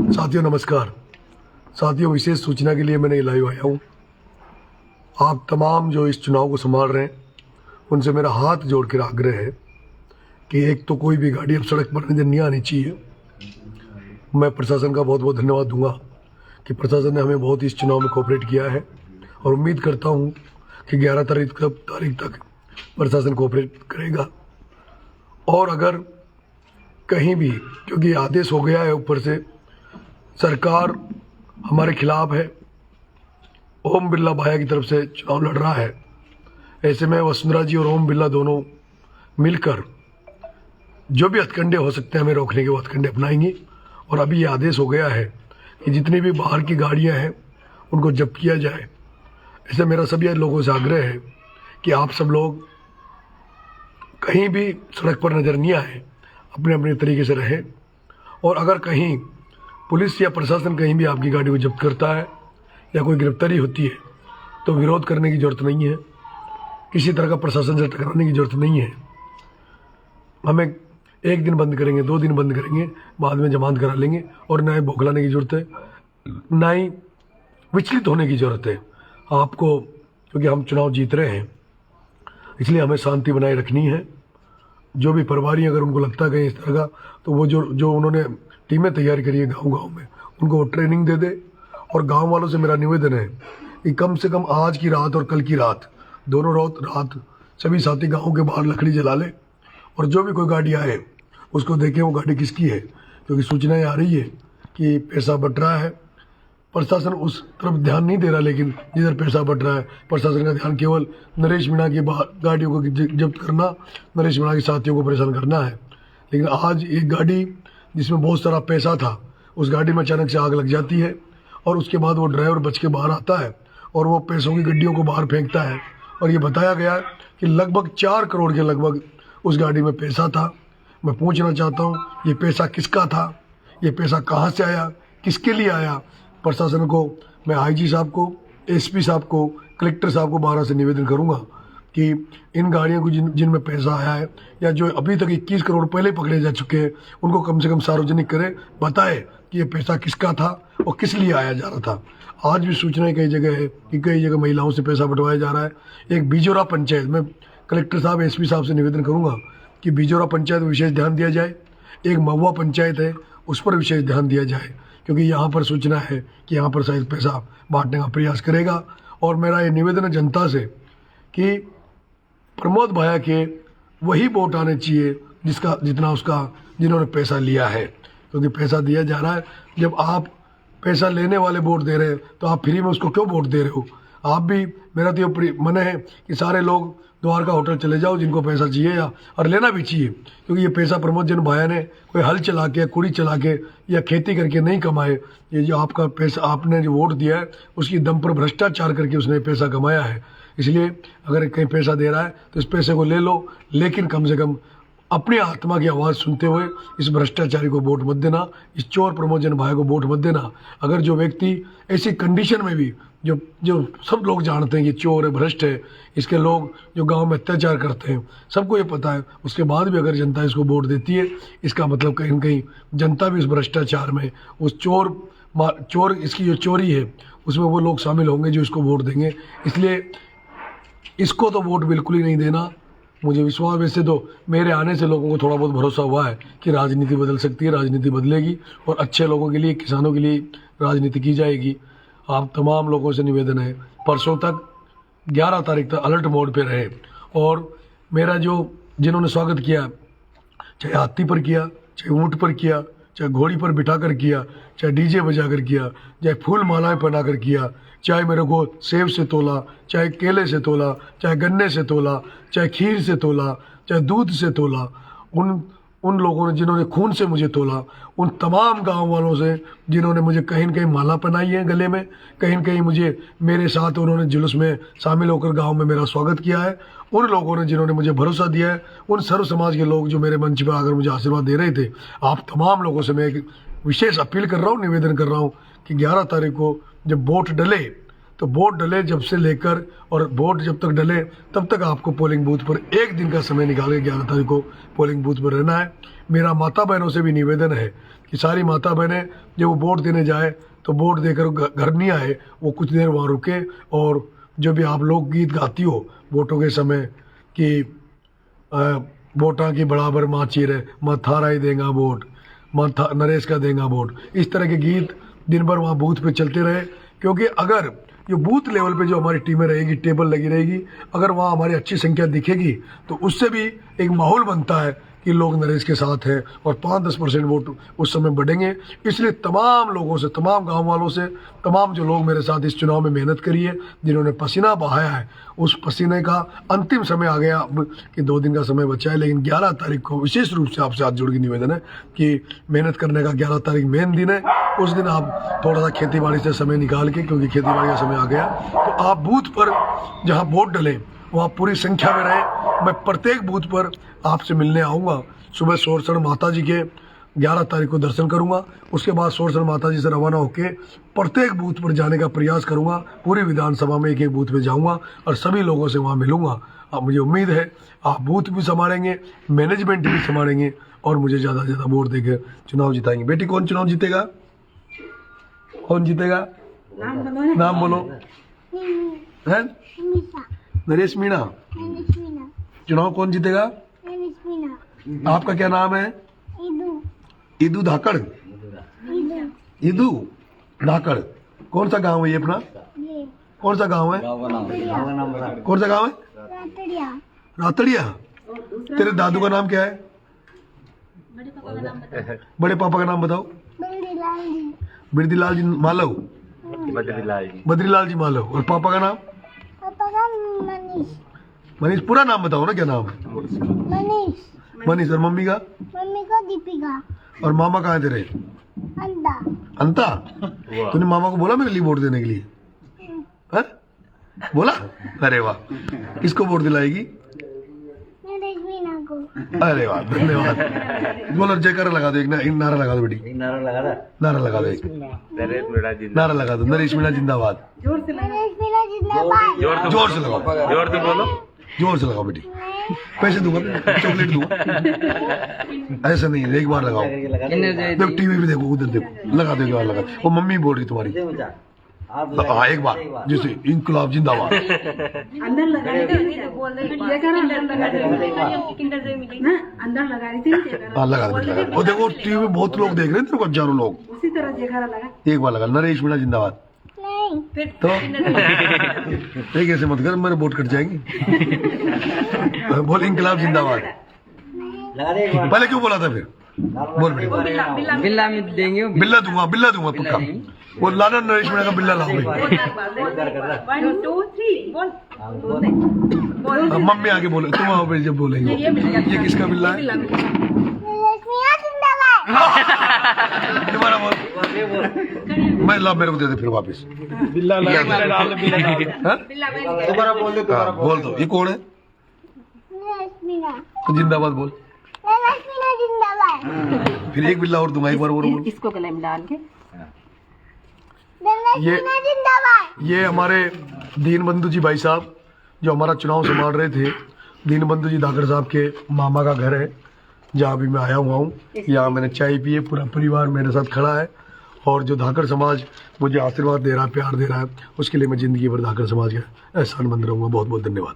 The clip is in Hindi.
साथियों नमस्कार। साथियों, विशेष सूचना के लिए मैंने लाइव आया हूँ। आप तमाम जो इस चुनाव को संभाल रहे हैं उनसे मेरा हाथ जोड़ कर आग्रह है कि एक तो कोई भी गाड़ी अब सड़क पर नजर नहीं आनी चाहिए। मैं प्रशासन का बहुत बहुत धन्यवाद दूंगा कि प्रशासन ने हमें बहुत इस चुनाव में कोऑपरेट किया है और उम्मीद करता हूँ कि 11 तारीख तक प्रशासन कोऑपरेट करेगा। और अगर कहीं भी, क्योंकि आदेश हो गया है ऊपर से, सरकार हमारे खिलाफ है, ओम बिरला भाया की तरफ से चुनाव लड़ रहा है, ऐसे में वसुंधरा जी और ओम बिरला दोनों मिलकर जो भी हथकंडे हो सकते हैं हमें रोकने के वो हथकंडे अपनाएंगे। और अभी ये आदेश हो गया है कि जितनी भी बाहर की गाड़ियां हैं उनको जब्त किया जाए। ऐसे मेरा सभी लोगों से आग्रह है कि आप सब लोग कहीं भी सड़क पर नजर नहीं आए, अपने अपने तरीके से रहें। और अगर कहीं पुलिस या प्रशासन कहीं भी आपकी गाड़ी को जब्त करता है या कोई गिरफ्तारी होती है तो विरोध करने की ज़रूरत नहीं है, किसी तरह का प्रशासन से टकराने की ज़रूरत नहीं है। हमें एक दिन बंद करेंगे, 2 दिन बंद करेंगे, बाद में जमानत करा लेंगे और ना ही बौखलाने की ज़रूरत है, ना ही विचलित होने की ज़रूरत है आपको, क्योंकि हम चुनाव जीत रहे हैं। इसलिए हमें शांति बनाए रखनी है। जो भी प्रभारी अगर उनको लगता है कहीं इस तरह का, तो वो जो उन्होंने टीमें तैयार करी है गांव में, उनको वो ट्रेनिंग दे दे। और गांव वालों से मेरा निवेदन है कि कम से कम आज की रात और कल की रात, दोनों रात सभी साथी गाँव के बाहर लकड़ी जला ले और जो भी कोई गाड़ी आए उसको देखें वो गाड़ी किसकी है, क्योंकि सूचनाएं आ रही है कि पैसा बट रहा है। प्रशासन उस तरफ ध्यान नहीं दे रहा, लेकिन जिधर पैसा बट रहा है प्रशासन का ध्यान केवल नरेश मीणा की गाड़ियों को जब्त करना, नरेश मीणा के साथियों को परेशान करना है। लेकिन आज एक गाड़ी जिसमें बहुत सारा पैसा था, उस गाड़ी में अचानक से आग लग जाती है और उसके बाद वो ड्राइवर बच के बाहर आता है और वो पैसों की गड्डियों को बाहर फेंकता है। और ये बताया गया कि लगभग 4 करोड़ के लगभग उस गाड़ी में पैसा था। मैं पूछना चाहता हूँ, ये पैसा किसका था, ये पैसा कहाँ से आया, किसके लिए आया? प्रशासन को, मैं आईजी साहब को, एसपी साहब को, कलेक्टर साहब को 12 से निवेदन करूंगा कि इन गाड़ियों को जिनमें पैसा आया है या जो अभी तक 21 करोड़ पहले पकड़े जा चुके हैं उनको कम से कम सार्वजनिक करे, बताए कि ये पैसा किसका था और किस लिए आया जा रहा था। आज भी सूचनाएं कई जगह है कि कई जगह महिलाओं से पैसा बंटवाया जा रहा है। एक बिजोरा पंचायत, मैं कलेक्टर साहब, एसपी साहब से निवेदन करूँगा कि बिजोरा पंचायत में विशेष ध्यान दिया जाए। एक महुआ पंचायत है, उस पर विशेष ध्यान दिया जाए, क्योंकि यहाँ पर सूचना है कि यहाँ पर शायद पैसा बांटने का प्रयास करेगा। और मेरा ये निवेदन है जनता से कि प्रमोद भाया के वही वोट आने चाहिए जिन्होंने पैसा लिया है, क्योंकि पैसा दिया जा रहा है। जब आप पैसा लेने वाले वोट दे रहे हैं तो आप फ्री में उसको क्यों वोट दे रहे हो? आप भी, मेरा तो ये मन है कि सारे लोग द्वारका होटल चले जाओ जिनको पैसा चाहिए, या और लेना भी चाहिए, क्योंकि ये पैसा प्रमोद जन भाया ने कोई हल चला के, कुड़ी चला के या खेती करके नहीं कमाए। ये जो आपका पैसा, आपने जो वोट दिया है उसकी दम पर भ्रष्टाचार करके उसने पैसा कमाया है। इसलिए अगर कहीं पैसा दे रहा है तो इस पैसे को ले लो, लेकिन कम से कम अपनी आत्मा की आवाज़ सुनते हुए इस भ्रष्टाचारी को वोट मत देना, इस चोर प्रमोद जन भाई को वोट मत देना। अगर जो व्यक्ति ऐसी कंडीशन में भी, जो सब लोग जानते हैं कि चोर है, भ्रष्ट है, इसके लोग जो गांव में अत्याचार करते हैं, सबको ये पता है, उसके बाद भी अगर जनता इसको वोट देती है, इसका मतलब कहीं न कहीं जनता भी उस भ्रष्टाचार में, उस चोर इसकी जो चोरी है उसमें वो लोग शामिल होंगे जो इसको वोट देंगे। इसलिए इसको तो वोट बिल्कुल ही नहीं देना। मुझे विश्वास, वैसे तो मेरे आने से लोगों को थोड़ा बहुत भरोसा हुआ है कि राजनीति बदल सकती है, राजनीति बदलेगी और अच्छे लोगों के लिए, किसानों के लिए राजनीति की जाएगी। आप तमाम लोगों से निवेदन है, परसों तक 11 तारीख तक अलर्ट मोड पे रहे। और मेरा जिन्होंने स्वागत किया, चाहे हाथी पर किया, चाहे ऊँट पर किया, चाहे घोड़ी पर बिठा कर किया, चाहे डीजे बजा कर किया, चाहे फूल मालाएं पहना कर किया, चाहे मेरे को सेब से तोला, चाहे केले से तोला, चाहे गन्ने से तोला, चाहे खीर से तोला, चाहे दूध से तोला, उन लोगों ने जिन्होंने खून से मुझे तोला, उन तमाम गांव वालों से जिन्होंने मुझे कहीं न कहीं माला पहनाई है गले में, कहीं न कहीं मुझे मेरे साथ उन्होंने जुलूस में शामिल होकर गांव में मेरा स्वागत किया है, उन लोगों ने जिन्होंने मुझे भरोसा दिया है, उन सर्व समाज के लोग जो मेरे मंच पर आकर मुझे आशीर्वाद दे रहे थे, आप तमाम लोगों से मैं एक विशेष अपील कर रहा हूँ, निवेदन कर रहा हूँ कि 11 तारीख को जब वोट डले तो वोट डले जब से लेकर और वोट जब तक डले तब तक आपको पोलिंग बूथ पर एक दिन का समय निकाल के 11 तारीख को पोलिंग बूथ पर रहना है। मेरा माता बहनों से भी निवेदन है कि सारी माता बहनें जब वो वोट देने जाए तो वोट देकर घर नहीं आए, वो कुछ देर वहाँ रुके और जो भी आप लोग गीत गाती हो वोटों के समय कि वोटा की बराबर माँ चीरे माँ थारा ही देगा वोट, माँ नरेश का देगा वोट, इस तरह के गीत दिन भर वहाँ बूथ पे चलते रहे। क्योंकि अगर जो बूथ लेवल पे जो हमारी टीमें रहेगी, टेबल लगी रहेगी, अगर वहाँ हमारी अच्छी संख्या दिखेगी तो उससे भी एक माहौल बनता है कि लोग नरेश के साथ हैं और 5-10% वोट उस समय बढ़ेंगे। इसलिए तमाम लोगों से, तमाम गांव वालों से, तमाम जो लोग मेरे साथ इस चुनाव में मेहनत करी है, जिन्होंने पसीना बहाया है, उस पसीने का अंतिम समय आ गया कि 2 दिन का समय बचा है। लेकिन 11 तारीख को विशेष रूप से आपसे हाथ जोड़ के निवेदन है कि मेहनत करने का 11 तारीख मेन दिन है। उस दिन आप थोड़ा सा खेती बाड़ी से समय निकाल के, क्योंकि खेती बाड़ी का समय आ गया, तो आप बूथ पर जहाँ वोट डलें वहाँ पूरी संख्या में रहें। मैं प्रत्येक बूथ पर आपसे मिलने आऊँगा। सुबह सोरसण माता जी के 11 तारीख को दर्शन करूँगा, उसके बाद सोरसण माता जी से रवाना होकर प्रत्येक बूथ पर जाने का प्रयास करूँगा। पूरी विधानसभा में एक एक बूथ पे जाऊँगा और सभी लोगों से वहाँ मिलूँगा। अब मुझे उम्मीद है आप बूथ भी संभालेंगे, मैनेजमेंट भी संभालेंगे और मुझे ज़्यादा से ज़्यादा वोट देकर चुनाव जिताएंगे। बेटी कौन चुनाव जीतेगा? कौन जीतेगा? नाम बोलो। है नरेश मीणा। चुनाव कौन जीतेगा? आपका क्या नाम है? ईदू धाकड़। ईदू धाकड़। कौन सा गांव है ये अपना? कौन सा गांव है? कौन सा गांव है? रातड़िया। तेरे दादू का नाम क्या है? बड़े पापा का नाम बताओ। बिरदीलाल जी मालव। बद्रीलाल जी मालव। और पापा का नाम? मनीष। पूरा नाम बताओ ना, क्या नाम है? मनीष। और मम्मी का? दीपिका। और मामा कहाँ है तेरे? अंता। तूने मामा को बोला मेरे लिए वोट देने के लिए? है? बोला? अरे वाह। किसको वोट दिलाएगी? अरे वाह, धन्यवाद। बोलो जयकारा लगा दो, एक नारा लगा दो बेटी। नारा लगा दो एक। नारा लगा दो, नरेश मीणा जिंदाबाद। जोर से लगाओ। जोर से बोलो। जोर से लगाओ बेटी। पैसे दूंगा, चॉकलेट दूंगा। ऐसा नहीं है, एक बार लगाओ। देखो टीवी पे देखो, उधर देखो, लगा दो एक बार लगा। वो मम्मी बोल रही तुम्हारी। हाँ एक बार, जैसे इंकलाब जिंदाबाद। अंदर लगा रही थी, हाँ लगा दो। वो देखो टीवी में बहुत लोग देख रहे हैं, तेरे को हजारों लोग। उसी तरह जयकारा लगा। एक बार लगा, नरेश मीणा जिंदाबाद। तो एक ऐसे मत कर, मेरे वोट कट जाएंगे। बोल इंकलाब जिंदाबाद। पहले क्यों बोला था फिर? बोल बेटी। बिल्ला में देंगे। बिल्ला दूंगा पक्का। वो लाना नरेश मीणा का बिल्ला लाओ। 1 2 3 मम्मी आगे बोले, तुम आओ जब बोलेंगे। ये किसका बिल्ला है? दोबारा बोल। मैं ला, मेरे को दे दे फिर वापस। बिल्ला दोबारा बोल दे। बोल दो। ये कौन है? तो जिंदाबाद बोल। फिर एक बिल्ला और दूंगा, एक बार बोल। इसको गले में डाल के। ये हमारे दीनबंधु जी भाई साहब जो हमारा चुनाव संभाल रहे थे। दीनबंधु जी धाकड़ साहब के मामा का घर है, जहाँ भी मैं आया हुआ हूँ। यहाँ मैंने चाय पी है, पूरा परिवार मेरे साथ खड़ा है और जो धाकड़ समाज मुझे आशीर्वाद दे रहा है, प्यार दे रहा है, उसके लिए मैं ज़िंदगी भर धाकड़ समाज का एहसानमंद रहूँगा। बहुत बहुत धन्यवाद।